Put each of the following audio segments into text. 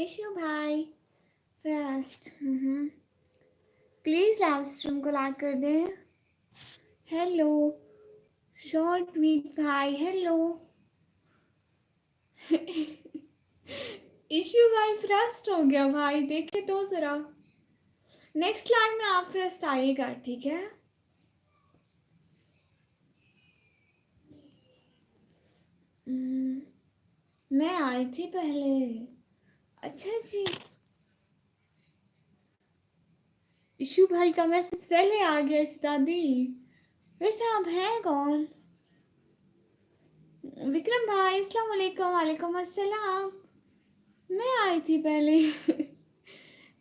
Issue भाई first please live stream को like कर दें। हेलो शॉर्ट वीक भाई हेलो। इशू भाई फर्स्ट हो गया भाई, देखे तो जरा नेक्स्ट लाइव में आप फर्स्ट आइएगा, ठीक है। मैं आई थी पहले। अच्छा जी, इशू भाई का मैसेज पहले आ गया दादी। वैसे आप हैं कौन? विक्रम भाई अस्सलाम वालेकुम। वालेकुम अस्सलाम। मैं आई थी पहले।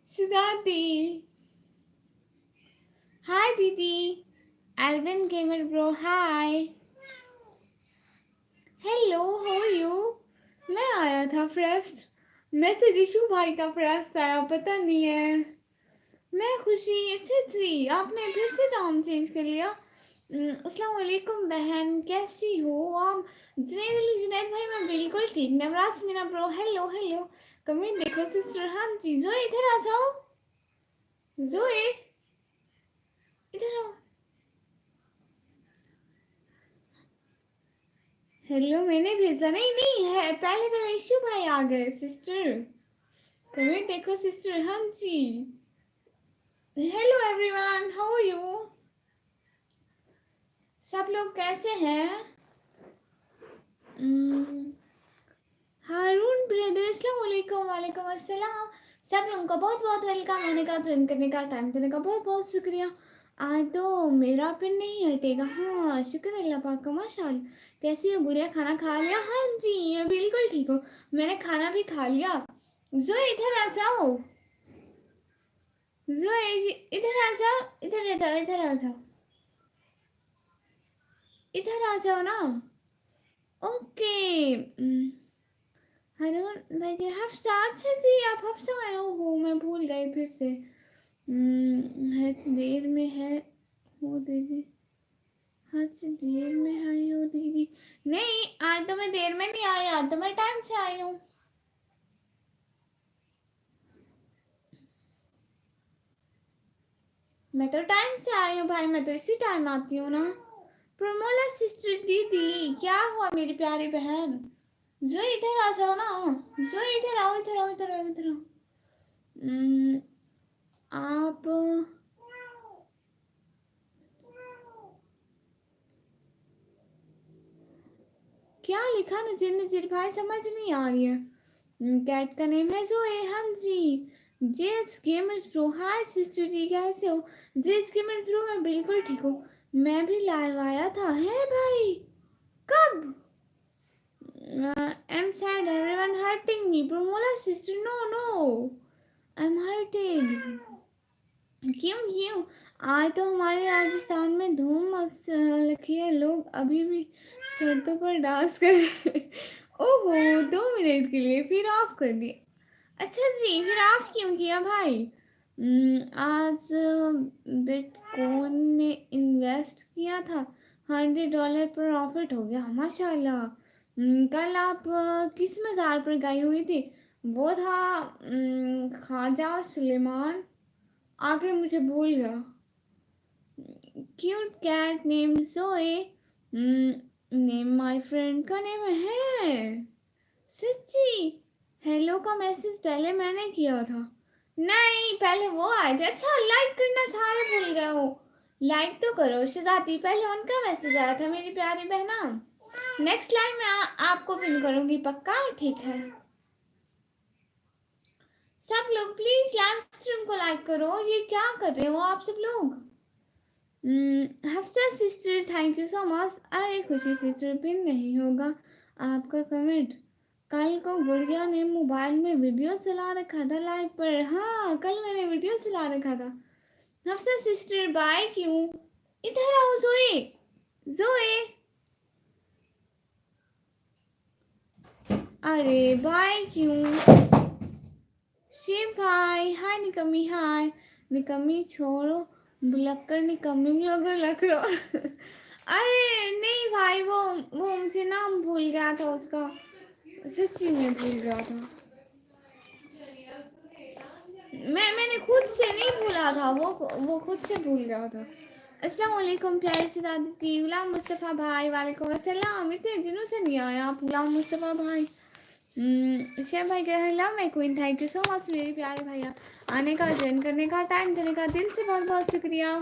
शिदाती हाय दीदी। Alvin gamer bro hi. Hello how you. मैं आया था फर्स्ट। मैसेज इशू भाई का फर्स्ट आया, पता नहीं है। मैं खुशी। अच्छा जी, आपने फिर से नाम चेंज कर लिया। अस्सलाम वालेकुम बहन, कैसी हो आप? जुनैद भाई मैं बिल्कुल ठीक। Navraj Meena bro hello hello. Comment देखो सिस्टर। हाँ जी जोए इधर आ जाओ। जोए इधर आओ। हेलो मैंने भेजा नहीं नहीं है, पहले पहले इशू भाई आ गए सिस्टर। कमेंट देखो सिस्टर। हाँ जी hello everyone how are you. सब लोग कैसे हैं? हारून ब्रदर अस्सलाम वालेकुम। वालेकुम अस्सलाम। सब लोगों का बहुत बहुत वेलकम। आने का ज्वाइन करने का टाइम देने का बहुत बहुत शुक्रिया। आज तो मेरा पिन नहीं हटेगा। हाँ शुक्र अल्लाह पाक का माशाल्लाह। कैसी हो गुड़िया, खाना खा लिया? हाँ जी मैं बिल्कुल ठीक हूँ, मैंने खाना भी खा लिया। जोए इधर आ जाओ। जोए इधर आ जाओ। इधर आ जाओ। इधर आ जाओ। इधर आ जाओ ना। ओके। हारून भाई हफ्सा। अच्छा जी आप हफ्सा आए हो, मैं भूल गई फिर से। है तो देर में है हो दीदी। हाँ जी देर में आई हो दीदी। नहीं आज तो मैं देर में नहीं आई, आज तो मैं टाइम से आई हूँ। मैं तो टाइम से आई हूँ भाई, मैं तो इसी टाइम आती हूँ ना। प्रमोला सिस्टर दीदी क्या हुआ मेरी प्यारी बहन। जो इधर आ जाओ ना। जो इधर आओ इधर आओ इधर आओ इधर आओ। आप क्या लिखा नजीर? नजीर भाई समझ नहीं आ रही है। कैट का नेम है जोए। हाँ जी जेज गेमर्स प्रो। हाय सिस्टर जी कैसे हो? जेज गेमर्स प्रो मैं बिल्कुल ठीक हूँ। मैं भी लाइव आया था। है भाई कब? I'm sad everyone hurting me. Promola sister no no I'm hurted। क्यों क्यों? आज तो हमारे राजस्थान में धूम मच रखी है, लोग अभी भी छतों पर डांस कर रहे हैं। ओहो 2 मिनट के लिए फिर ऑफ कर दिया। अच्छा जी फिर ऑफ क्यों किया भाई? आज बिटकॉइन में इन्वेस्ट किया था, $100 पर प्रॉफिट हो गया माशाल्लाह। कल आप किस मज़ार पर गई हुई थी? वो था ख्वाजा सुलेमान। आगे मुझे भूल गया। Cute cat name Joey. Name my friend का नेम है। सच्ची? हेलो का मैसेज पहले मैंने किया था। नहीं पहले वो आए थे। अच्छा लाइक करना सारे भूल गए हो। लाइक तो करो शहजादी, पहले उनका मैसेज आया था मेरी प्यारी बहना। नेक्स्ट लाइव में आपको पिन करूंगी पक्का, ठीक है। सब लोग प्लीज लाइव स्ट्रीम को लाइक करो। ये क्या कर रहे हो आप सब लोग? Hafsa sister thank you so much. अरे खुशी सिस्टर पिन नहीं होगा आपका कमेंट। कल को गुड़िया ने मोबाइल में वीडियो चला रखा था लाइव पर। हाँ कल मैंने वीडियो चला रखा था। हफ्सा सिस्टर बाय क्यों? इधर आओ जोए। जोए अरे बाय क्यों? शिव भाई हाय निकम्मी हाय। निकम्मी छोड़ो, बुलक्कर निकम्मी ब्लॉगर लग रहा। अरे नहीं भाई वो मुझे नाम भूल गया था उसका, सच्ची में भूल गया था। मैंने खुद से नहीं भूला था, वो खुद से भूल गया था। अस्सलाम वालेकुम प्यारे से दादी जी। गुलाम मुस्तफ़ा भाई वालेकुम अस्सलाम। इतने दिनों से नहीं आया आप गुलाम मुस्तफ़ा भाई। शेफ भाई कह रहे love my queen, thank you so much मेरे प्यारे भैया। आने का, ज्वाइन करने का, टाइम देने का दिल से बहुत बहुत शुक्रिया।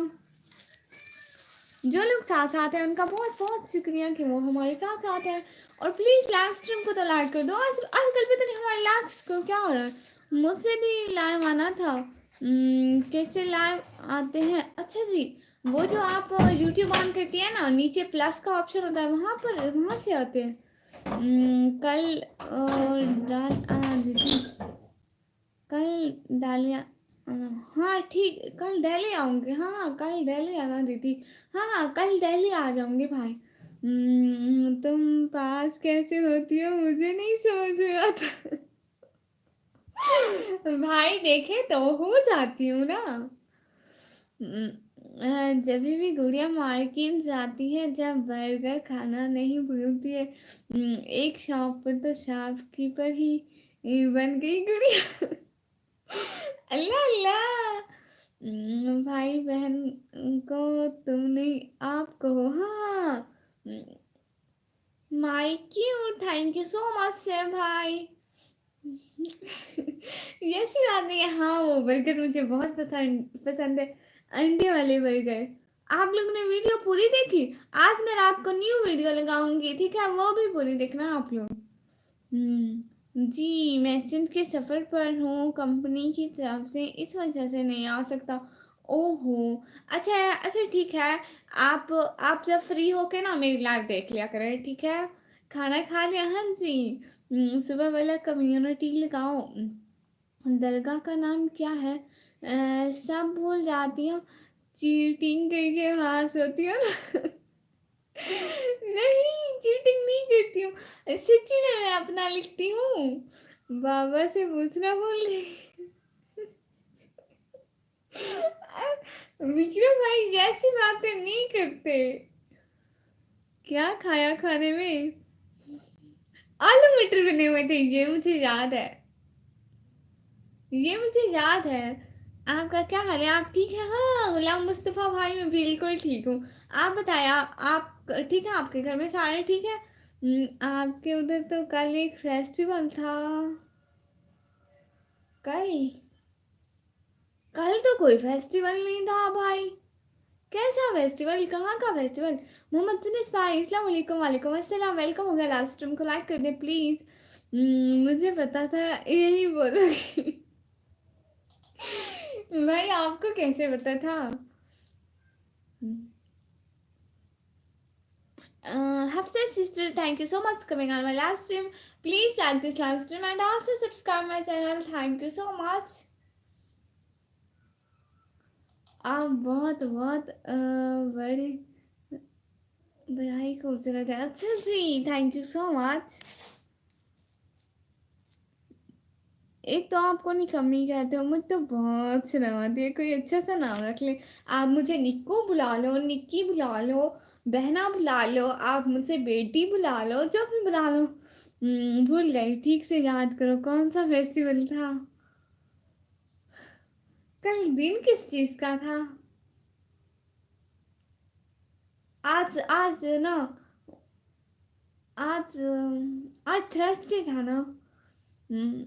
जो लोग साथ साथ हैं उनका बहुत बहुत शुक्रिया कि वो हमारे साथ साथ हैं। और प्लीज़ लाइव स्ट्रीम को तो लाइक कर दो। आजकल पता नहीं हमारे लाइक्स को क्या हो रहा है। मुझसे भी लाइव आना था। कैसे लाइव आते हैं? अच्छा जी, वो जो आप यूट्यूब ऑन करती है ना, नीचे प्लस का ऑप्शन होता है, वहाँ से आते हैं। कल डाल आना दीदी, कल डालिया आना। हाँ ठीक, कल दिल्ली आऊँगी। हाँ हाँ, कल दिल्ली आना दीदी। हाँ हाँ, कल दिल्ली आ जाऊँगी भाई। तुम पास कैसे होती हो मुझे नहीं समझ में आता। भाई देखे तो हो जाती हूँ ना। जब भी गुड़िया मार्केट जाती है, जब बर्गर खाना नहीं भूलती है। एक शॉप पर तो शॉपकीपर ही बन गई गुड़िया। अल्लाह अल्लाह। भाई बहन को तुम नहीं आप कहो। हाँ, माई क्यू, थैंक यू सो मच से भाई। ऐसी बात नहीं है। हाँ, वो बर्गर मुझे बहुत पसंद है, अंडे वाले बर्गर। आप लोग ने वीडियो पूरी देखी? आज मैं रात को न्यू वीडियो लगाऊंगी, ठीक है? वो भी पूरी देखना आप लोग। जी, मैं सिंध के सफ़र पर हूँ, कंपनी की तरफ से, इस वजह से नहीं आ सकता। ओहो, अच्छा अच्छा ठीक है। आप जब फ्री होके ना मेरी लाइव देख लिया करें, ठीक है? खाना खा लिया? हाँ जी। सुबह वाला कम्युनिटी लगाओ। दरगाह का नाम क्या है? सब भूल जाती हूँ, चीटिंग करके पास होती हूँ ना। नहीं, चीटिंग नहीं करती हूँ, सच्ची में मैं अपना लिखती हूँ। बाबा से पूछना भूल गई। विक्रम भाई जैसी बातें नहीं करते। क्या खाया खाने में? आलू मटर बने हुए थे, ये मुझे याद है। ये मुझे याद है। आपका क्या हाल है? आप ठीक है? हाँ गुलाम मुस्तफ़ा भाई, मैं बिल्कुल ठीक हूँ। आप बताएं, आप ठीक है? आपके घर में सारे ठीक है? आपके उधर तो कल एक फेस्टिवल था। कल कल तो कोई फेस्टिवल नहीं था भाई। कैसा फेस्टिवल? कहाँ का फेस्टिवल? मोहम्मद सुनिस भाई अस्सलाम वालेकुम। वालेकुम अस्सलाम, वेलकम हो गया। लास्ट स्ट्रीम को लाइक कर दे प्लीज़। मुझे पता था यही बोलोगी। भाई आपको कैसे पता था? Hafsa sister, thank you so much coming on my live stream. Please like this live stream and also subscribe my channel. Thank you so much. आप बहुत बहुत बड़ी बढ़ाई खूबसूरत है। अच्छा जी, थैंक यू सो मच। एक तो आपको निकम्मी कहते हो, मुझे तो बहुत शर्म आती है। कोई अच्छा सा नाम रख ले। आप मुझे निक्कू बुला लो, निक्की बुला लो, बहना बुला लो, आप मुझसे बेटी बुला लो, जो भी बुला लो। भूल गई, ठीक से याद करो कौन सा फेस्टिवल था? कल दिन किस चीज़ का था? आज आज ना, आज आज थर्सडे था ना। हम्म,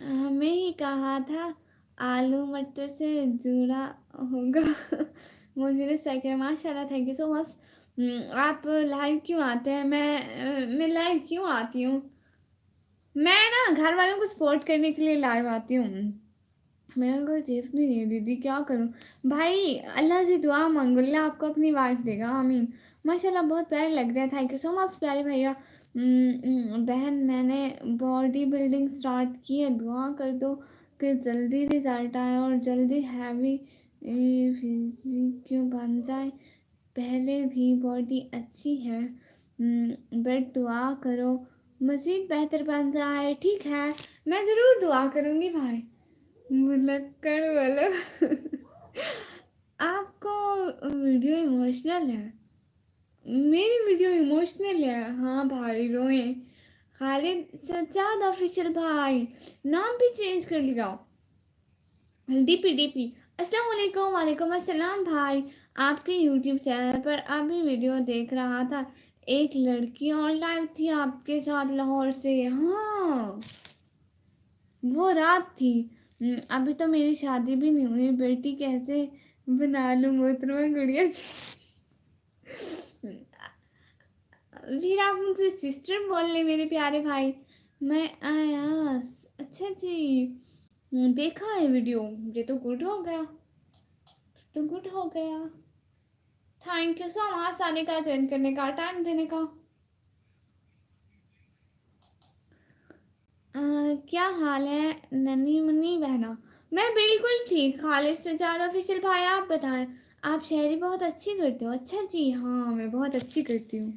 हमें ही कहा था आलू मटर से जुड़ा होगा। मुझे ने स्ट्राइक किया, माशाल्लाह, थैंक यू सो मच। आप लाइव क्यों आते हैं? मैं लाइव क्यों आती हूँ? मैं ना घर वालों को सपोर्ट करने के लिए लाइव आती हूँ। मेरा कोई जेब नहीं है दीदी, क्या करूँ? भाई अल्लाह से दुआ मांगो, अल्लाह आपको अपनी वाइफ देगा, आमीन। माशाल्लाह बहुत प्यारे लग रहे हैं, थैंक यू सो मच प्यारे भैया। बहन मैंने बॉडी बिल्डिंग स्टार्ट की है, दुआ कर दो कि जल्दी रिजल्ट आए और जल्दी हैवी फिजिक क्यों बन जाए। पहले भी बॉडी अच्छी है, बट दुआ करो मज़ीद बेहतर बन जाए। ठीक है, मैं ज़रूर दुआ करूँगी भाई। मुलक्कड़ वाला। आपको वीडियो इमोशनल है? मेरी वीडियो इमोशनल है? हाँ भाई रोए। खालिद सज्जाद ऑफिशियल भाई, नाम भी चेंज कर लिया। DP DP. अस्सलाम वालेकुम। वालेकुम अस्सलाम भाई। आपके यूट्यूब चैनल पर अभी वीडियो देख रहा था, एक लड़की और लाइव थी आपके साथ लाहौर से। हाँ, वो रात थी। अभी तो मेरी शादी भी नहीं हुई, बेटी कैसे बना लूँ मोहतरमा गुड़िया जी। फिर आप मुझसे सिस्टर बोल ले मेरे प्यारे भाई। मैं आया। अच्छा जी। देखा है वीडियो। ये तो गुड हो गया। तो गुड हो गया। थैंक यू सो मच आने का, ज्वाइन करने का, टाइम देने का। क्या हाल है नन्ही मुन्नी बहना? मैं बिल्कुल ठीक, खालिद से ज़्यादा ऑफिशियल भाई। आप बताएं। आप शायरी बहुत अच्छी करते हो। अच्छा जी, हाँ मैं बहुत अच्छी करती हूँ।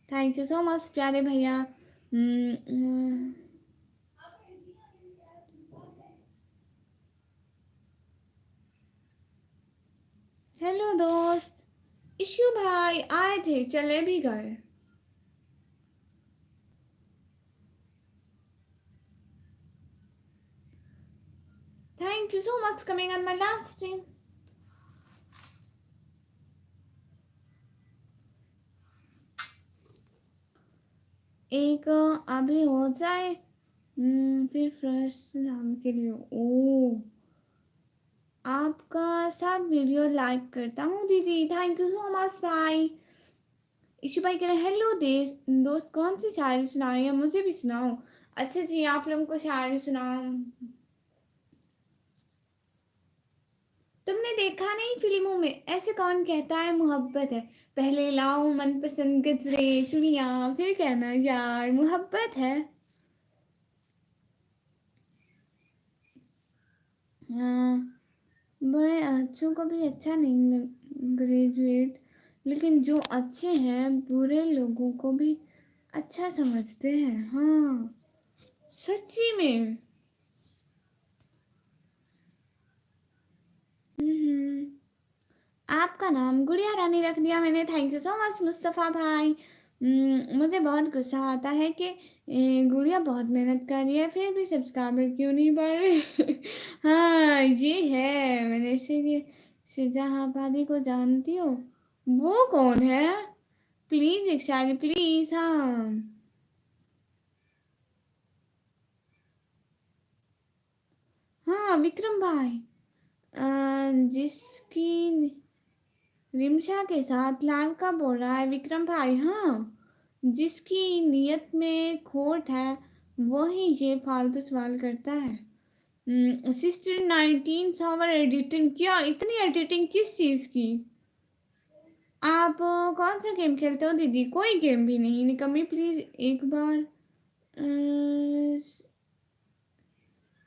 थैंक यू सो मच प्यारे भैया। हेलो दोस्त। इशू भाई आए थे, चले भी गए। Thank you so much coming on my live stream. एक अभी हो जाए, फिर फर्स्ट नाम के लिए। ओ, आपका सब वीडियो लाइक करता हूँ दीदी। थैंक यू सो मच भाई। इशू भाई कह रहे हैं हेलो देश दोस्त, कौन सी शायरी सुनाई है, मुझे भी सुनाओ। अच्छा जी, आप लोगों को शायरी सुनाओ। तुमने देखा नहीं फिल्मों में ऐसे कौन कहता है मोहब्बत है? पहले लाओ मनपसंद गजरे चुड़ियाँ, फिर कहना यार मोहब्बत है। हाँ, बड़े अच्छों को भी अच्छा नहीं लग ग्रेजुएट, लेकिन जो अच्छे हैं बुरे लोगों को भी अच्छा समझते हैं। हाँ, सच्ची में। हम्म। आपका नाम गुड़िया रानी रख दिया मैंने। Thank you so much Mustafa भाई। मुझे बहुत गुस्सा आता है कि गुड़िया बहुत मेहनत कर रही है फिर भी सब्सक्राइबर क्यों नहीं बढ़ रहे। हाँ ये है, मैंने इसीलिए शाहबादी को जानती हो। वो कौन है? प्लीज एक शायरी प्लीज। हाँ हाँ विक्रम भाई। जिसकी रिमशा के साथ लाइव का बोल रहा है विक्रम भाई। हाँ, जिसकी नीयत में खोट है वही ये फालतू सवाल करता है। सिस्टर 19 आवर एडिटिंग, क्या इतनी एडिटिंग किस चीज़ की? आप कौन सा गेम खेलते हो दीदी? कोई गेम भी नहीं निकम्मी। प्लीज़ अ,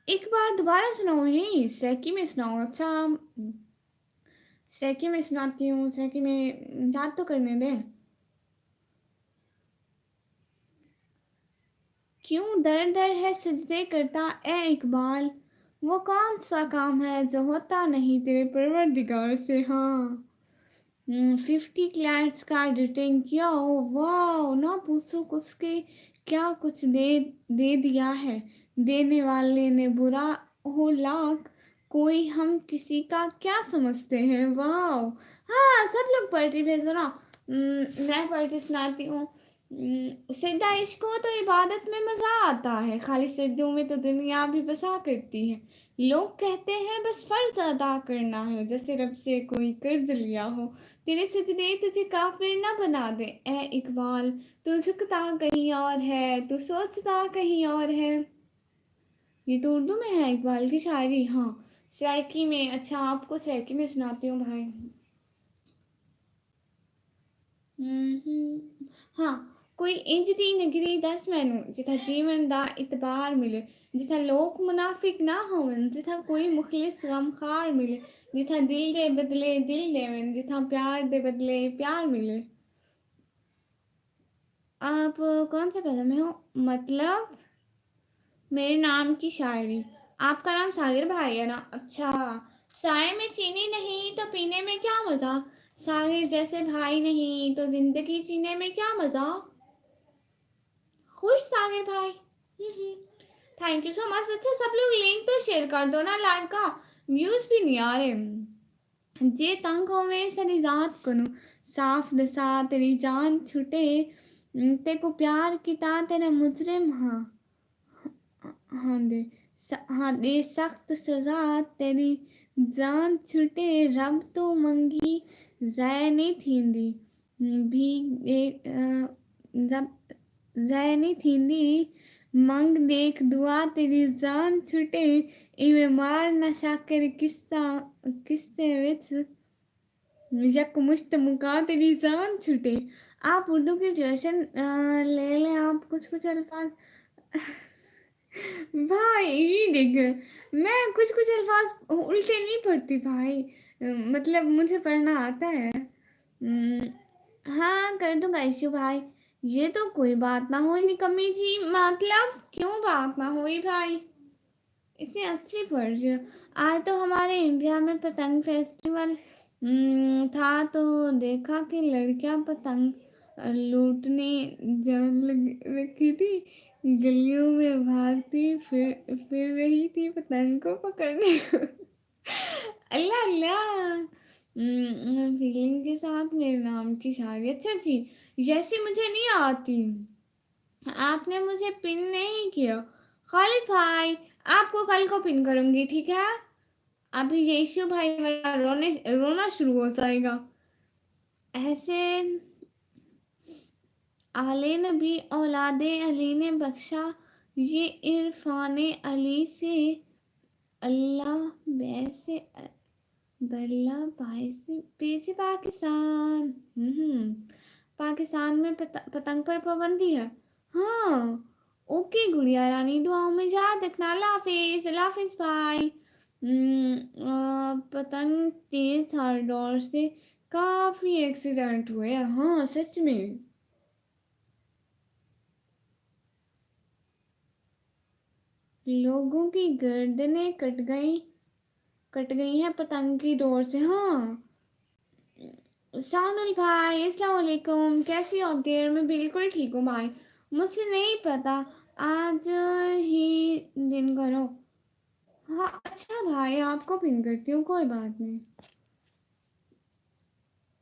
एक बार दोबारा सुनाओ, यही सैकी में सुनाओ। अच्छा, सैकी में सुनाती हूँ, सैकी में याद तो करने दें। क्यों दर दर है सजदे करता ए इकबाल, वो कौन सा काम है जो होता नहीं तेरे परवरदिगार से। हाँ, 50 क्लैट्स का एडिटिंग किया हो, वाह ना पूछो कुछ के क्या कुछ दे दे दिया है। देने वाले ने बुरा हो लाख, कोई हम किसी का क्या समझते हैं। वाह। हाँ सब लोग पोएट्री भेजो ना। मैं पोएट्री सुनाती हूँ। सीधा इश्क हो तो इबादत में मज़ा आता है, खाली सिद्धों में तो दुनिया भी बसा करती है। लोग कहते हैं बस फर्ज अदा करना है, जैसे रब से कोई कर्ज लिया हो। तेरे सजदे तुझे काफिर ना बना दे ए इकबाल, तू झुकता कहीं और है, तू सोचता कहीं और है। ये तो उर्दू में है इकबाल की शायरी। हाँ, सराइकी में। अच्छा, आपको सराइकी में सुनाती हूँ भाई। हाँ, कोई इंज दी नगरी दस मैनू जिथा जीवन दा इतबार मिले, जिथा लोग मुनाफिक ना होवन, जिथा कोई मुखलिस गमखार मिले, जिथा दिल दे बदले दिल देवन, जिथा प्यार दे बदले प्यार मिले। आप कौन से पैदा में हो? मतलब मेरे नाम की शायरी। आपका नाम सागिर भाई है ना? अच्छा। चाय में चीनी नहीं तो पीने में क्या मज़ा, सागिर जैसे भाई नहीं तो जिंदगी जीने में क्या मज़ा। खुश सागिर भाई। Thank you so much. अच्छा सब लोग लिंक तो शेयर कर दो ना लाइव का। व्यूज भी नहीं आ रहे। जे तंग होवे सारी रात कनु साफ दसा तेरी जान छुटे, ते को प्यार किता तेरा मुजरिम हाँ। हाँ दे हाँ दे सख्त सजा तेरी जान छुटे, रब तो मंगी ज़ाय नहीं थींदी भी रब ज़ाय नहीं थींदी, मंग देख दुआ तेरी जान छुटे, इवें मार नशा कर किस्से विच यक मुश्त मुका तेरी जान छुटे। आप उर्दू की ट्यूशन ले लें, आप कुछ कुछ अल्फाज भाई ये देख, मैं कुछ कुछ अल्फाज उल्टे नहीं पढ़ती भाई, मतलब मुझे पढ़ना आता है। हाँ कर दूंगा इशू भाई, ये तो कोई बात ना हुई निकम्मी जी, मतलब क्यों बात ना हुई भाई, इतनी अच्छी पढ़ रही हो। आज तो हमारे इंडिया में पतंग फेस्टिवल था, तो देखा कि लड़कियां पतंग लूटने जम रखी थी, गलियों में भागती फिर रही थी पतंग को पकड़ने को। अल्लाह अल्लाह। फीलिंग के साथ मेरे नाम की शायरी अच्छा जी, जैसी मुझे नहीं आती। आपने मुझे पिन नहीं किया खालिद भाई, आपको कल को पिन करूंगी ठीक है। अभी यीशु भाई मेरा रोना शुरू हो जाएगा ऐसे। आले नबी औलादे अली ने बख्शा, ये इरफान अली से अल्लाह बैसे बल्ला पैसे पैसे पाकिस्तान। पाकिस्तान में पतंग पर पाबंदी है। हाँ ओके गुड़िया रानी, दुआओं में याद रखना। अल्लाह हाफिज, अल्लाह हाफिज भाई। पतंग तेज था डोर से काफी एक्सीडेंट हुए हैं। हाँ सच में, लोगों की गर्दनें कट गई हैं पतंग की डोर से। हाँ शानुल भाई अस्सलाम वालेकुम, कैसी हो डियर? मैं बिल्कुल ठीक हूँ भाई, मुझसे नहीं पता, आज ही दिन करो। हाँ अच्छा भाई, आपको पिन करती हूँ कोई बात नहीं,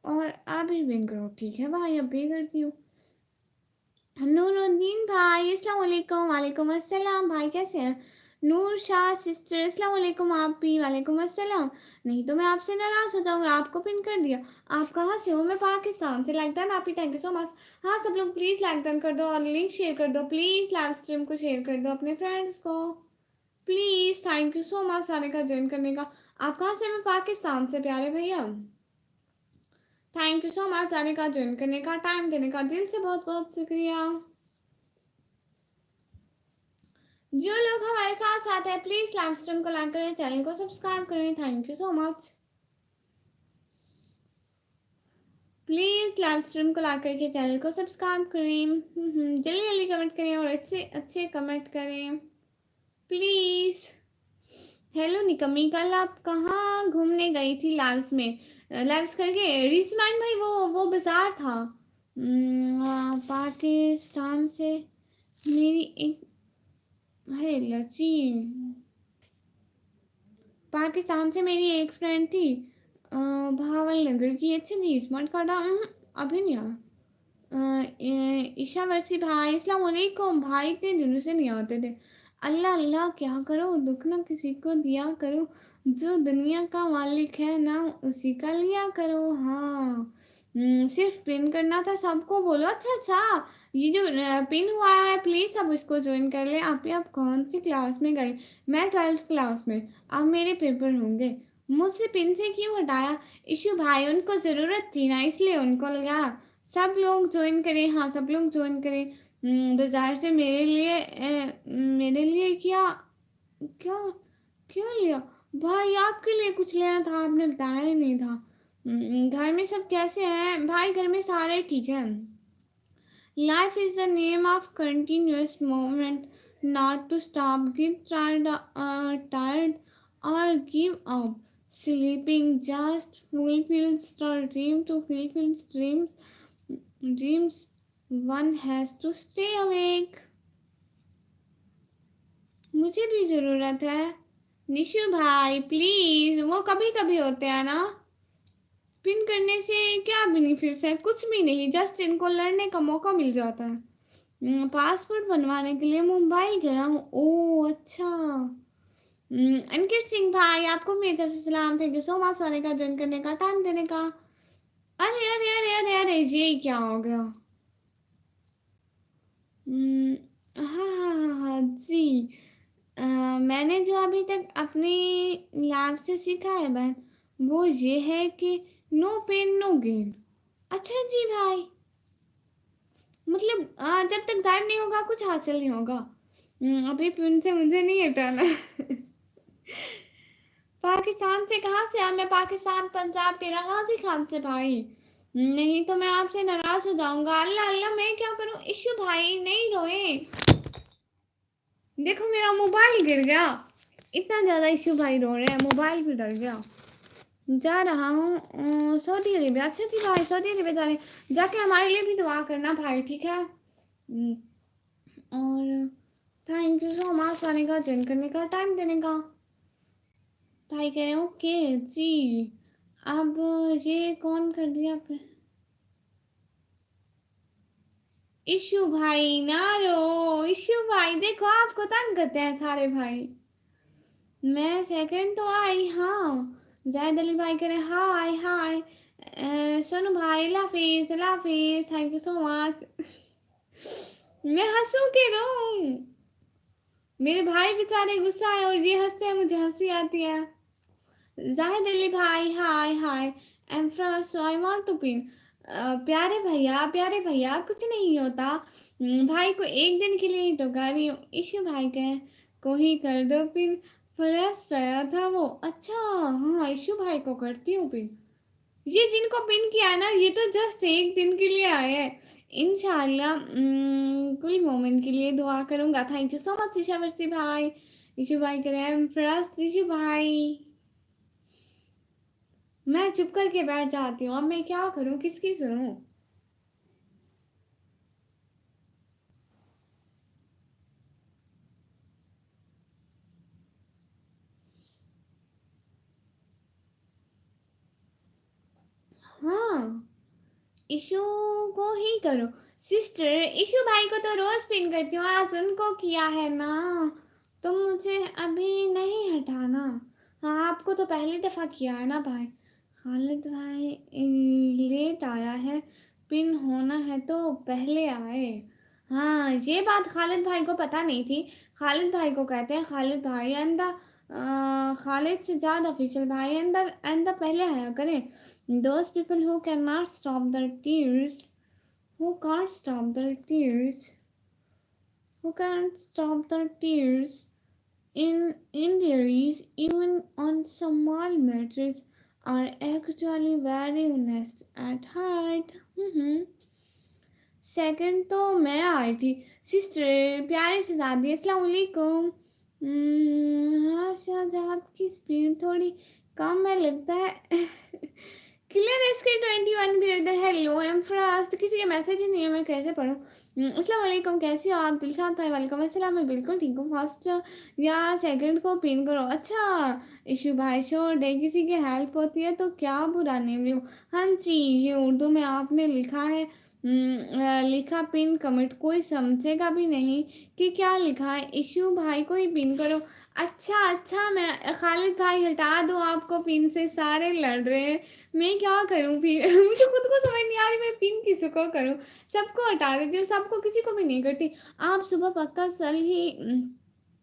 और आप भी पिन करो ठीक है भाई, अब भी करती हूँ। नूरुद्दीन भाई अस्सलाम वालेकुम। वालेकुम अस्सलाम भाई, कैसे हैं? नूर शाह सिस्टर अस्सलाम वालेकुम, आप भी वालेकुम अस्सलाम। नहीं तो मैं आपसे नाराज हो जाऊंगा, आपको पिन कर दिया। आप कहाँ से हो? मैं पाकिस्तान से। लाइक डन आप ही, थैंक यू सो मच। हाँ सब लोग प्लीज़ लाइक डन कर दो और लिंक शेयर कर दो प्लीज़, लाइव स्ट्रीम को शेयर कर दो अपने फ्रेंड्स को please. Thank you so much सारे का ज्वाइन करने का। आप कहाँ से? मैं पाकिस्तान से प्यारे भैया। थैंक यू सो मच सारे का ज्वाइन करने का, टाइम देने का, दिल से बहुत बहुत शुक्रिया। जो लोग हमारे साथ साथ हैं प्लीज लाइव स्ट्रीम को लाइक करें, चैनल को सब्सक्राइब करें। Thank you so much. Please live stream को लाइक करके चैनल को सब्सक्राइब करें। जल्दी जल्दी कमेंट करें और अच्छे अच्छे कमेंट करें प्लीज। हेलो निकम्मी, कल आप कहाँ घूमने गई थी लाइव्स में? लाइव्स करके रिसमाइंड भाई, वो बाजार था। पाकिस्तान से मेरी एक, अरे लची, पाकिस्तान से मेरी एक फ्रेंड थी भावल नगर की। अच्छा जी स्मार्ट कार्ड अभी नहीं आया। ईशा वर्सी भाई अस्सलाम वालेकुम भाई, इतने दिनों से नहीं आते थे। अल्लाह अल्लाह क्या करो, दुख ना किसी को दिया करो, जो दुनिया का मालिक है ना उसी का लिया करो। हाँ सिर्फ पिन करना था, सबको बोलो। अच्छा अच्छा, ये जो पिन हुआ है प्लीज़ सब इसको ज्वाइन कर ले। आप कौन सी क्लास में गए? मैं 12th क्लास में, अब मेरे पेपर होंगे। मुझसे पिन से क्यों हटाया? इशू भाई उनको ज़रूरत थी ना इसलिए उनको लगा। सब लोग ज्वाइन करें, हाँ सब लोग ज्वाइन करें। बाजार से मेरे लिए क्या क्या क्यों लिया? भाई आपके लिए कुछ लेना था, आपने बताया ही नहीं था। घर में सब कैसे हैं भाई? घर में सारे ठीक हैं। Life is the name of continuous moment, not to stop, give tired or give up. Sleeping just fulfills the dream. To fulfill dreams one has to stay awake. मुझे भी ज़रूरत है निशु भाई प्लीज, वो कभी कभी होते हैं ना, पिन करने से क्या बेनिफिट्स है? कुछ भी नहीं, जस्ट इनको लड़ने का मौका मिल जाता है। पासपोर्ट बनवाने के लिए मुंबई गया हूँ। ओ अच्छा। अंकित सिंह भाई, आपको मेरी तरफ से सलाम। थैंक यू सो मच आने का, ज्वाइन करने का, टाइम देने का। अरे अरे अरे अरे अरे, ये क्या हो गया? हाँ हाँ हाँ हाँ जी। मैंने जो अभी तक अपनी लैब से सीखा है बहन, वो ये है कि नो पेन नो गेन। अच्छा जी भाई, मतलब जब तक दर्द नहीं होगा कुछ हासिल नहीं होगा। अभी पिन से मुझे नहीं हटाना। पाकिस्तान से कहाँ से? मैं पाकिस्तान पंजाब तेरा गाजी खान से भाई। नहीं तो मैं आपसे नाराज हो जाऊंगा। अल्लाह अल्लाह, मैं क्या करूं? इशू भाई नहीं रोए। देखो मेरा मोबाइल गिर गया। इतना ज्यादा इशू भाई रो रहे हैं, मोबाइल भी डर गया। जा रहा हूँ सऊदी अरेबिया। अच्छा जी भाई, सऊदी अरेबिया जा रहे हैं, जाके हमारे लिए भी दुआ करना भाई, ठीक है? और थैंक यू सो मच आने का, ज्वाइन करने का, टाइम देने का। भाई कह रहे हैं ओके जी। अब ये कौन कर दिया आपने? इशू भाई ना रो। इशू भाई देखो, आपको तंग करते हैं सारे भाई। मैं सेकंड तो आई हाँ। जैद अली भाई कह रहे हाय हाय। सोनू भाई लाफिज लाफिज, थैंक यू सो मच। मैं हंसू के रो। मेरे भाई बेचारे गुस्सा है और ये हंसते हैं, मुझे हंसी आती है। जाहिद अली भाई hi hi. M Frost so I want to pin. प्यारे भैया कुछ नहीं होता। भाई को एक दिन के लिए ही तो कर रही हूँ। इशू भाई कहे को ही कर दो पिन। फर्स्ट आया था वो। अच्छा हाँ, इशू भाई को करती हूँ पिन। ये जिनको पिन किया है ना, ये तो जस्ट एक दिन के लिए आए हैं। इंशाल्लाह कुल मोमेंट के लिए दुआ करूंगा। थैंक यू सो मच ईशा वर्सी भाई। इशू भाई करें फर्स्ट। इशू भाई मैं चुप करके बैठ जाती हूँ, अब मैं क्या करूँ, किसकी सुनूं? हाँ, इशू को ही करो। सिस्टर इशू भाई को तो रोज पिन करती हूँ, आज उनको किया है ना, तो मुझे अभी नहीं हटाना। हाँ, आपको तो पहली दफा किया है ना भाई। खालिद भाई लेट आया है, पिन होना है तो पहले आए। हाँ, ये बात खालिद भाई को पता नहीं थी। खालिद भाई को कहते हैं खालिद भाई अंदा। खालिद से ज़्यादा ऑफिशियल भाई अंदर अंदर पहले आया करें। Those people who cannot stop their tears, who can't stop their tears, who can't stop their tears in their eyes, even on small matters, are actually very honest at heart. Second तो मैं आई थी। Sister प्यारे से शादी, अस्सलाम वालेकुम। हाँ शायद आपकी स्पीड थोड़ी कम है लगता है। क्लियर एसके 21 भी इधर। हेलो एम फ्रास्ट, किसी के मैसेज ही नहीं है, मैं कैसे पढूं? अस्सलाम वालेकुम, कैसी हो आप? दिलशाद भाई वालेकुम अस्सलाम, मैं बिल्कुल ठीक हूँ। फर्स्ट या सेकंड को पिन करो। अच्छा इशू भाई छोड़ दे, किसी की हेल्प होती है तो क्या बुरा नेम लूँ। हाँ जी, ये उर्दू में आपने लिखा है। लिखा पिन कमेंट, कोई समझेगा भी नहीं कि क्या लिखा है। इशू भाई को ही पिन करो। अच्छा अच्छा, मैं खालिद भाई हटा दो आपको पिन से, सारे लड़ रहे हैं, मैं क्या करूं फिर? मुझे खुद को समझ नहीं आ रही मैं पिन किसको करूं। सबको हटा देती हूँ, सबको, किसी को भी नहीं करती। आप सुबह पक्का कल ही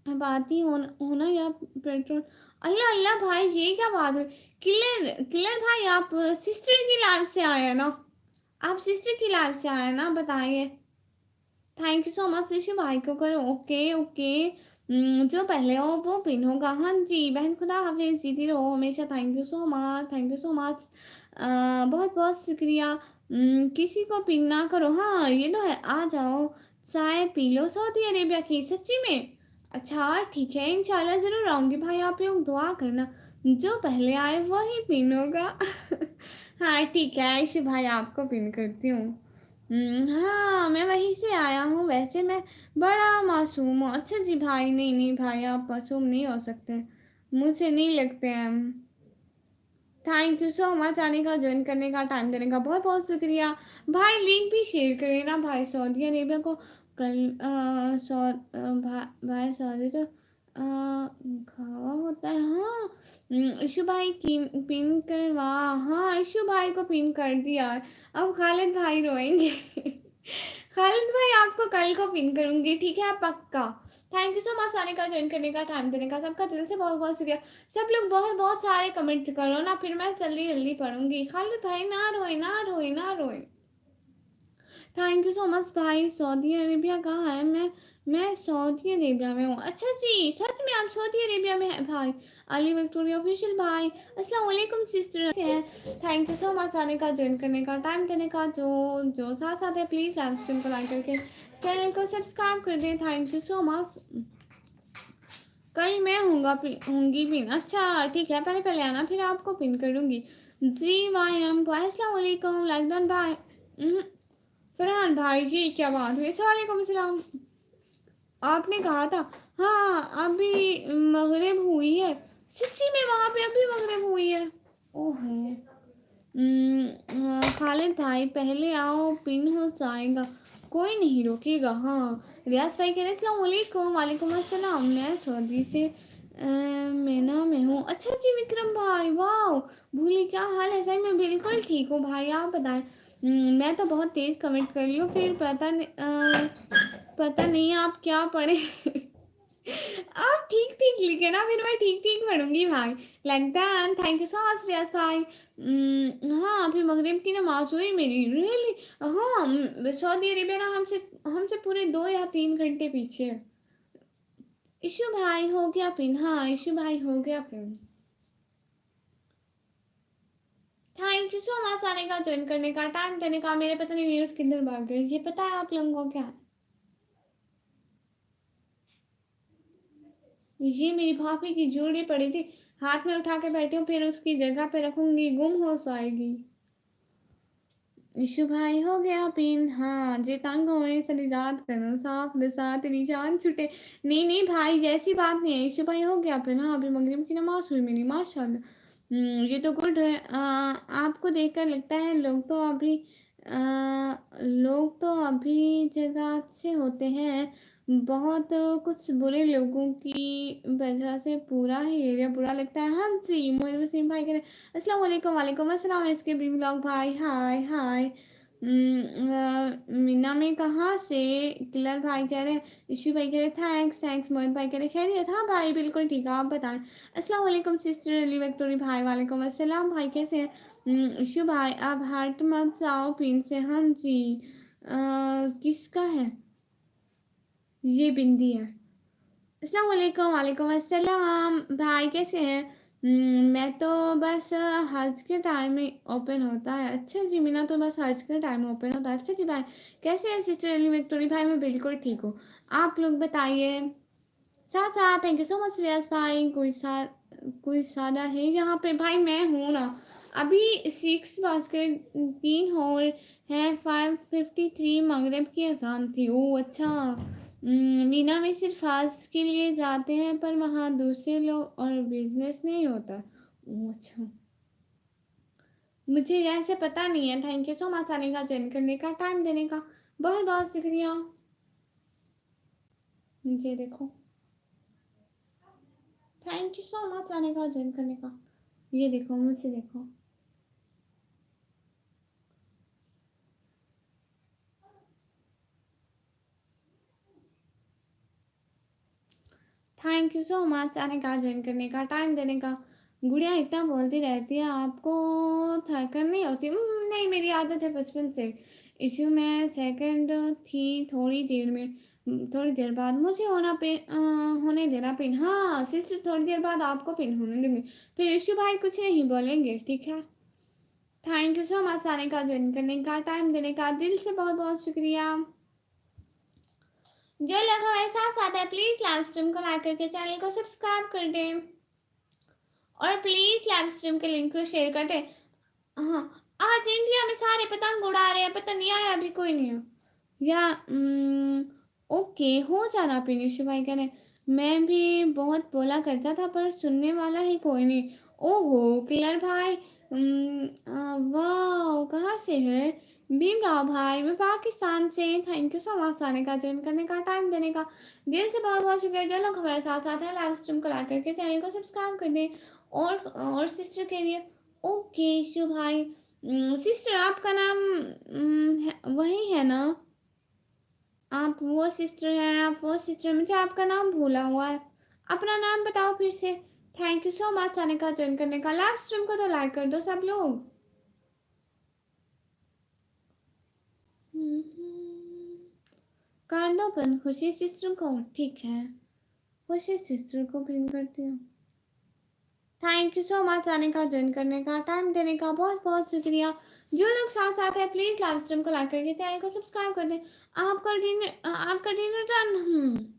बात ही होना या पेट्रोल। अल्लाह अल्लाह भाई, ये क्या बात हुई? क्लियर क्लियर भाई, आप सिस्टर की लाइफ से आए हैं ना? आप सिस्टर की लाइफ से आए हैं ना, बताइए। Thank you so much. Rishi भाई को करो ओके ओके। जो पहले हो वो पिन होगा। हाँ जी बहन, खुदा हाफिज, जीती रहो हमेशा। Thank you so much, thank you so much. बहुत बहुत शुक्रिया। किसी को पिन ना करो। हाँ ये तो है, आ जाओ चाय पी लो सऊदी अरेबिया की, सच्ची में। अच्छा ठीक है, इंशाल्लाह ज़रूर आऊँगी भाई, आप लोग दुआ करना, जो पहले आए वही पिन होगा। हाँ ठीक है आयशा भाई, आपको पिन करती हूँ। हाँ मैं वहीं से आया हूँ, वैसे मैं बड़ा मासूम हूँ। अच्छा जी भाई, नहीं नहीं भाई, आप मासूम नहीं हो सकते। मुझे नहीं लगते हैं। थैंक यू सो मच आने का, ज्वाइन करने का, टाइम देने का, बहुत बहुत शुक्रिया। भाई लिंक भी शेयर करें ना भाई, सऊदी अरेबिया को कल भाई सऊदी तो खावा होता है। हाँ इशू भाई की पिन करवा। हाँ इशू भाई को पिन कर दिया। अब खालिद भाई रोएंगे। खालिद भाई आपको कल को पिन करूंगी, ठीक है पक्का। थैंक यू सो मच आने का, ज्वाइन करने का, टाइम देने का, सबका दिल से बहुत बहुत शुक्रिया। सब लोग बहुत बहुत सारे कमेंट करो ना, फिर मैं जल्दी जल्दी पढ़ूंगी। खालिद भाई ना रोए ना रोए ना रोए। थैंक यू सो मच भाई। सऊदी अरेबिया कहाँ है? मैं सऊदी अरेबिया में हूँ। अच्छा जी, सच में आप सऊदी अरेबिया में हैं भाई? अली विक्टोरिया ऑफिशियल भाई, अस्सलाम वालेकुम sister. Thank you so much आने का, ज्वाइन करने का, टाइम देने का। जो जो साथ साथ है प्लीज़ लाइव स्ट्रीम को लाइक करके चैनल को सब्सक्राइब कर दें। Thank you so much. कल मैं होंगी पिन। अच्छा ठीक है, पहले पहले आना फिर आपको पिन करूँगी। जी वाई एम भाई, अस्सलाम वालेकुम लाइक भाई। फरहान भाई जी क्या बात हुई? वालेकुम अस्सलाम। आपने कहा था। हाँ अभी मगरिब हुई है। सच्ची में वहाँ पे अभी मगरिब हुई है? ओहो। खालिद भाई पहले आओ, पिन हो जाएगा, कोई नहीं रोकेगा। हाँ रियाज भाई कह रहे अस्सलाम वालेकुम। वालेकुम अस्सलाम। मैं सऊदी से मैना में हूँ। अच्छा जी विक्रम भाई, वाह भूली क्या हाल है? सही मैं बिल्कुल ठीक हूँ भाई, आप बताएं। मैं तो बहुत तेज कमेंट कर रही हूँ, फिर पता नहीं आप क्या पढ़े। आप ठीक ठीक लिखे ना, फिर मैं ठीक ठीक पढ़ूंगी भाई। लगता है। थैंक यू सो मच रियाज भाई। हाँ फिर मगरिब की नमाज हुई मेरी, रियली? हाँ सऊदी अरेबिया ना हमसे हमसे पूरे 2 या 3 घंटे पीछे है। इशू भाई हो गया पिन? हाँ इशू भाई हो गया pin. Thank you so much आने का, ज्वाइन करने का, टाइम देने का। मेरे पता नहीं व्यूज किधर भाग गए, ये पता है आप लोगों को क्या? ये मेरी भाभी की ज्वेलरी पड़ी थी, हाथ में उठा के बैठी हूँ, फिर उसकी जगह पे रखूंगी, गुम हो जाएगी। इशू भाई हो गया पिन। हाँ जे तंग हुए सरिजात करो, साफ दसा तेरी जान छुटे। नहीं नहीं भाई जैसी बात नहीं है, इशू भाई हो गया पिन। हाँ अभी मगरिब की नमाज हुई मेरी, माशाल्लाह। ये तो गुड है। आपको देखकर लगता है लोग तो अभी जगह अच्छे होते हैं। बहुत कुछ बुरे लोगों की वजह से पूरा ही एरिया बुरा लगता है। हाँ जी मोहित वसीम भाई कह रहे अस्सलाम वालेकुम। वालेकुम अस्सलाम। इसके भी ब्लॉग भाई, हाय हाय। मीना में कहाँ से? किलर भाई कह रहे हैं। इशू भाई कह रहे थैंक्स थैंक्स। मोहित भाई कह रहे खैरियत? हाँ भाई बिल्कुल ठीक है, आप बताएं। अस्सलाम वालेकुम सिस्टर अली विक्टोरी भाई, वालेकुम अस्सलाम भाई, कैसे हैं? इशू भाई आप हार्ट मत जाओ पिन से। हाँ जी। किसका है? ये बिंदी है। अस्सलाम वालेकुम। वालेकुम अस्सलाम भाई, कैसे हैं? मैं तो बस हज के टाइम में ओपन होता है। अच्छा जी मीना तो बस हज के टाइम में ओपन होता है। अच्छा जी भाई कैसे हैं सिस्टर अली विक्टोरी भाई? मैं बिल्कुल ठीक हूँ, आप लोग बताइए। साथ साथ थैंक यू सो मच रियाज भाई। कोई सादा है यहाँ पे? भाई मैं हूँ ना। अभी 6 बज के 3 हो है, 5:53 मगरिब की अजान थी। ओह अच्छा। मीना में सिर्फ आज के लिए जाते हैं, पर वहाँ दूसरे लोग और बिजनेस नहीं होता। ओह अच्छा, मुझे ऐसे पता नहीं है। थैंक यू सो मच आने का, ज्वाइन करने का, टाइम देने का, बहुत बहुत शुक्रिया। मुझे देखो, थैंक यू सो मच आने का, ज्वाइन करने का। ये देखो मुझे देखो। थैंक यू सो मच आने का, ज्वाइन करने का, टाइम देने का। गुड़िया इतना बोलती रहती है, आपको थकन नहीं होती? नहीं मेरी आदत है बचपन से। इशू में सेकंड थी, थोड़ी देर बाद मुझे होने देना पिन। हाँ सिस्टर थोड़ी देर बाद आपको पिन होने दूंगी, फिर इशू भाई कुछ नहीं बोलेंगे, ठीक है? थैंक यू सो मच आने का, ज्वाइन करने का, टाइम देने का, दिल से बहुत बहुत शुक्रिया। जो लोग हमारे साथ आते हैं प्लीज लाइव स्ट्रीम को लाइक करके चैनल को सब्सक्राइब कर दें, और प्लीज लाइव स्ट्रीम के लिंक को शेयर कर दें। हाँ आज इंडिया में सारे पतंग उड़ा रहे हैं, पता नहीं आया अभी कोई नहीं है या ओके हो जाना पिनिश भाई कह रहे मैं भी बहुत बोला करता था पर सुनने वाला ही कोई नहीं। ओहो किलर भाई, वाह कहाँ से है? भीमराव भाई, मैं पाकिस्तान से। थैंक यू सो मच आने का, ज्वाइन करने का, टाइम देने का, दिल से बहुत बहुत शुक्रिया। चलो हमारे साथ साथ है, लाइव स्ट्रीम को लाइक करके चैनल को सब्सक्राइब कर दें। और सिस्टर के लिए ओके शिव भाई, सिस्टर आपका नाम वही है ना? आप वो सिस्टर हैं, आप वो सिस्टर, मुझे आपका नाम भूला हुआ है। अपना नाम बताओ फिर से। थैंक यू सो मच आने का, ज्वाइन करने का। लाइव स्ट्रीम को तो लाइक कर दो सब लोग। कर दो पिन खुशी सिस्टर को, ठीक है। खुशी सिस्टर को पिन करती हूँ। थैंक यू सो मच आने का, ज्वाइन करने का, टाइम देने का, बहुत बहुत शुक्रिया। जो लोग साथ साथ है प्लीज लाइव स्ट्रीम को लाइक करके चैनल को सब्सक्राइब कर दें। आपका डिनर डन।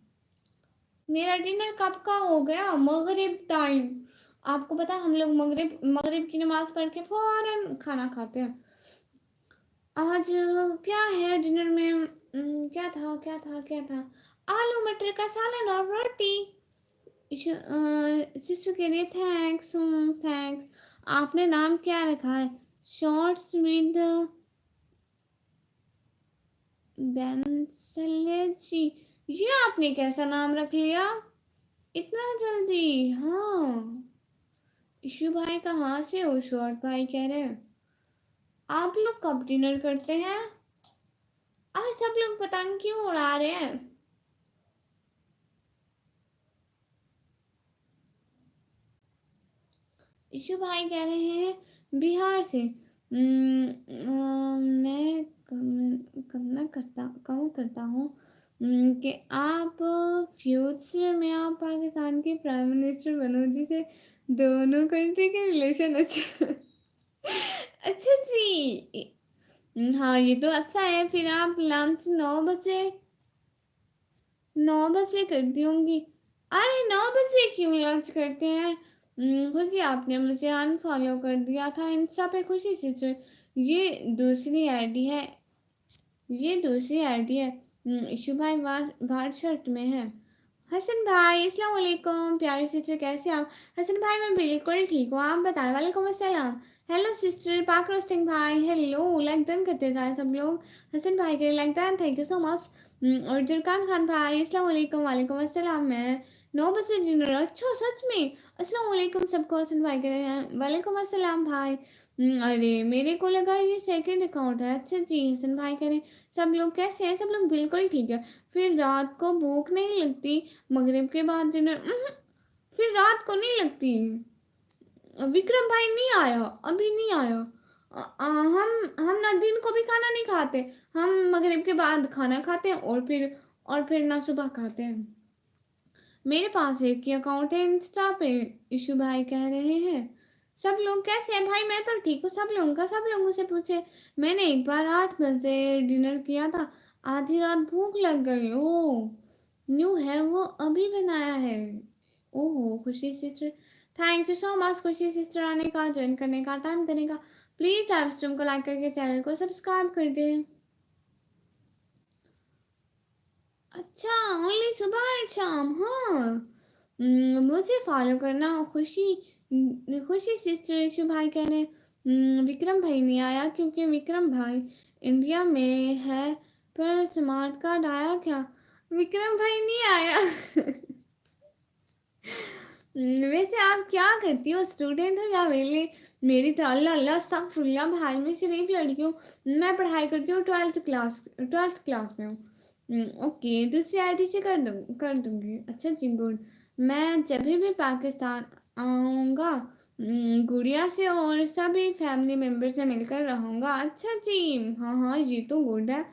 मेरा डिनर कब का हो गया? मगरिब टाइम। आपको पता है हम लोग मगरिब मगरिब की नमाज पढ़ के फौरन खाना खाते हैं। आज क्या है डिनर में? क्या था? आलू मटर का सालन और रोटी। सिस्टर के लिए थैंक्स। थैंक्स। आपने नाम क्या रखा है? शॉर्ट्स विद बेंसलेजी। ये आपने कैसा नाम रख लिया इतना जल्दी? हाँ, इशू भाई कहाँ से हो? शॉर्ट भाई कह रहे हैं। आप लोग कब डिनर करते हैं? आज सब लोग पतंग क्यों उड़ा रहे हैं? इशू भाई कह रहे हैं बिहार से। मैं कहूँ करता हूँ कि आप फ्यूचर में आप पाकिस्तान के प्राइम मिनिस्टर बनो, जिसे दोनों कंट्री के रिलेशन अच्छे। अच्छा जी। हाँ ये तो अच्छा है। फिर आप लंच 9 बजे करती होंगी। अरे 9 बजे क्यों लंच करते हैं? खुशी आपने मुझे अनफॉलो कर दिया था इंस्टा पे, खुशी सिस्टर। ये दूसरी आईडी है, ये दूसरी आईडी है। इशू भाई वार शर्ट में है। हसन भाई अस्सलाम वालेकुम, प्यारी सिस्टर कैसे आप? हसन भाई मैं बिल्कुल ठीक हूँ, आप बताएं। वालेकुम अस्सलाम। हेलो सिस्टर पाक रोस्टिंग भाई, हेलो। लाइक डन करते जाए सब लोग। हसन भाई के like done, thank you so much. और जुरकान खान भाई अस्सलाम वालेकुम। वालेकुम अस्सलाम। मैं 9 बजे डिनर, अच्छा सच में? अस्सलाम वालेकुम सबको। हसन भाई के वालेकुम अस्सलाम भाई। अरे मेरे को लगा ये सेकंड अकाउंट है। अच्छा जी, हसन भाई कह रहे सब लोग कैसे हैं? सब लोग बिल्कुल ठीक है। फिर रात को भूख नहीं लगती मगरिब के बाद डिनर? फिर रात को नहीं लगती। विक्रम भाई नहीं आया, अभी नहीं आया। हम ना दिन को भी खाना नहीं खाते। हम मगरिब के बाद खाना खाते हैं और फिर ना सुबह खाते हैं। मेरे पास एक ही अकाउंट है इंस्टा पे। इशू भाई कह रहे हैं सब लोग कैसे हैं? भाई मैं तो ठीक हूँ। सब लोगों से पूछे। मैंने एक बार 8 बजे डिनर किया था, आधी रात भूख लग गई। ओ न्यू है वो, अभी बनाया है। ओहो खुशी sister, thank you so much खुशी सिस्टर आने का, ज्वाइन करने का, टाइम देने का। प्लीज लाइव स्ट्रीम को लाइक करके चैनल को सब्सक्राइब कर दें। अच्छा ओनली सुबह और शाम, हाँ। मुझे फॉलो करना। खुशी सिस्टर। इशू भाई कह रहे विक्रम भाई नहीं आया क्योंकि विक्रम भाई इंडिया में है। पर स्मार्ट कार्ड आया क्या? विक्रम भाई नहीं आया। वैसे आप क्या करती हो? स्टूडेंट हो या वेले? मेरी तो अल्लाह अल्लाह सब फुल्ला भाई में शरीफ लड़की हूँ। मैं पढ़ाई करती हूँ, ट्वेल्थ क्लास में हूँ। ओके दूसरी आईडी से कर दूंगी। अच्छा जी गुड। मैं जब भी पाकिस्तान आऊँगा गुड़िया से और सभी फैमिली मेम्बर से मिलकर रहूँगा। अच्छा जी, हाँ हाँ ये तो गुड है।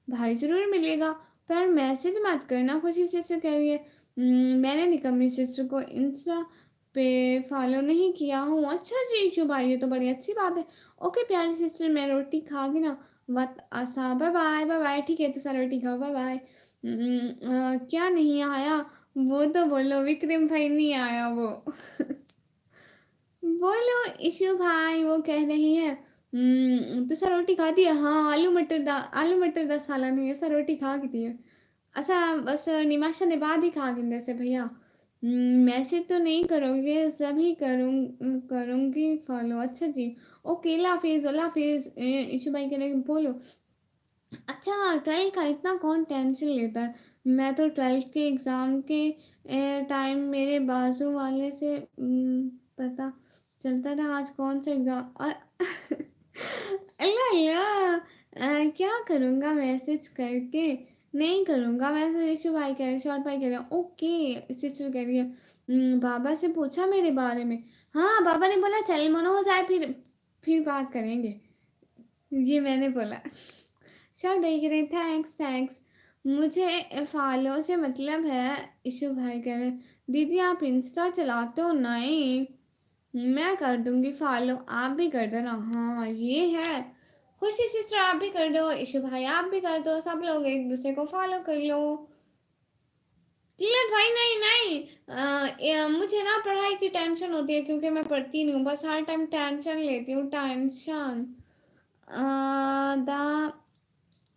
भाई ज़रूर मिलेगा, पर मैसेज मत करना। खुशी सिस्टर कह रही है मैंने निकम्मी सिस्टर को इंस्टा पे फॉलो नहीं किया हूँ। अच्छा जी शुभ भाई, ये तो बड़ी अच्छी बात है। ओके प्यारी सिस्टर, मैं रोटी खा गई ना, वत आसा, बाय बाय बाय बाय। ठीक है तो सारा रोटी खाओ, बाय बाय। क्या नहीं आया? वो तो बोलो विक्रम भाई नहीं आया वो। बोलो इशू भाई, वो कह रही है तो सर रोटी खा दी है? हाँ आलू मटर दा साला नहीं है, सर रोटी खा की थी। बस निमाशा निभा दिखा गिंदे से भैया मैसेज तो नहीं करोगे सभी करूँगी फॉलो अच्छा जी ओके अल्लाह हाफिज़ इशू भाई के लिए बोलो अच्छा 12th का इतना कौन टेंशन लेता है मैं तो 12th के एग्ज़ाम के टाइम मेरे बाजू वाले से पता चलता था आज कौन सा एग्ज़ाम अल्लाह अल्लाह क्या करूँगा मैसेज करके नहीं करूँगा मैसेज इशू भाई कह रहे शॉर्ट भाई कह रहे ओके सिस्टर कह रही है बाबा से पूछा मेरे बारे में हाँ बाबा ने बोला चल मनो हो जाए फिर बात करेंगे ये मैंने बोला शॉर्ट भाई कह रहे थैंक्स थैंक्स मुझे फॉलो से मतलब है इशू भाई कह रहे दीदी आप इंस्टा चलाते हो नहीं मैं कर दूंगी फॉलो आप भी कर देना हाँ ये है खुशी सिस्टर आप भी कर दो इशू भाई आप भी कर दो सब लोग एक दूसरे को फॉलो कर लो क्लियर भाई नहीं नहीं मुझे ना पढ़ाई की टेंशन होती है क्योंकि मैं पढ़ती नहीं हूँ बस हर टाइम टेंशन लेती हूँ टेंशन दा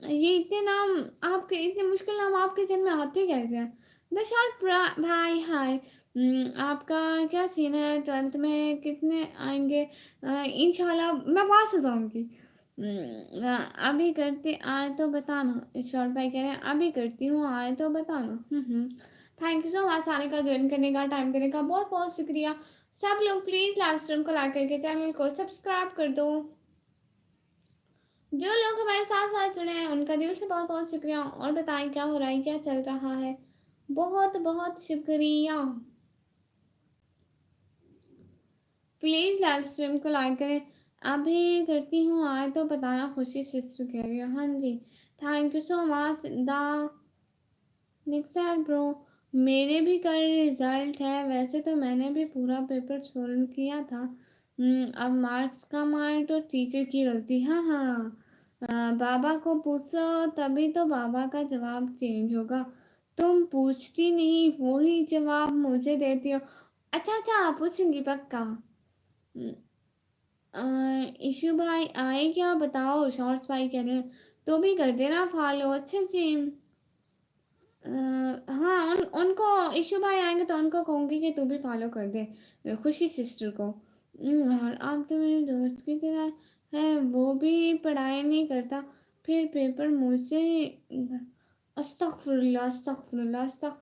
ये इतने नाम आपके इतने मुश्किल नाम आपके जन्म में आते कैसे हैं दशार्थ भाई हाय आपका क्या सीन है 12th में कितने आएंगे इंशाल्लाह मैं पास हो जाऊंगी अभी करते आए तो बताना शॉर्ट भाई कह रहे हैं अभी करती हूँ आए तो बताना थैंक यू सो मच आने का ज्वाइन करने का टाइम देने का बहुत बहुत शुक्रिया सब लोग प्लीज़ लाइव स्ट्रीम को लाइक करके चैनल को सब्सक्राइब कर दो जो लोग हमारे साथ साथ जुड़े हैं उनका दिल से बहुत बहुत शुक्रिया और बताएं क्या हो रहा है क्या चल रहा है बहुत बहुत शुक्रिया प्लीज़ लाइव स्ट्रीम को लाइक करें अभी करती हूँ आए तो बताना खुशी सिस्टर कह रही है हाँ जी thank you so much the next bro मेरे भी कल रिजल्ट है वैसे तो मैंने भी पूरा पेपर सोल्व किया था अब मार्क्स कम आए तो टीचर की गलती हाँ हाँ बाबा को पूछो तभी तो बाबा का जवाब चेंज होगा तुम पूछती नहीं वही जवाब मुझे देती हो अच्छा अच्छा पूछूंगी पक्का इशू भाई आए क्या बताओ शॉर्ट्स भाई कह रहे हैं तो भी कर देना फॉलो अच्छा जी हाँ उनको इशू भाई आएंगे तो उनको कहूँगी कि तू भी फॉलो कर दे खुशी सिस्टर को और आप तो मेरे दोस्त की तरह है वो भी पढ़ाई नहीं करता फिर पेपर मुझसे अस्तगफुरुल्लाह अस्तगफुरुल्लाह